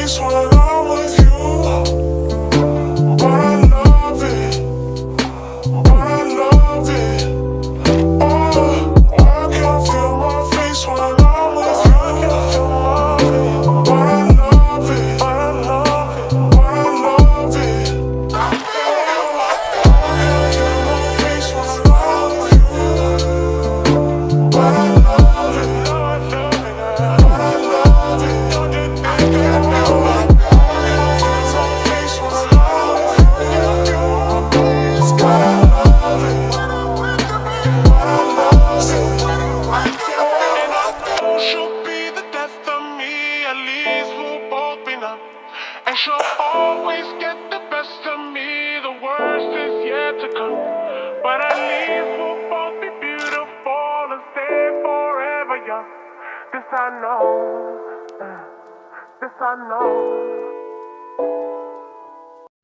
face when I'm with you. But I love it, but I love it. Oh, I can feel my face when I'm with you. But I love it, but I love it, but I love it. I can feel my face when I'm with you. But I love it, but I love it. I can feel my face when I'm with you. But I love it, but I love it. She'll be the death of me, at least we'll both be numb. And she'll always get the best of me, the worst is yet to come. But at least we'll both be beautiful and stay forever young. This I know, this I know.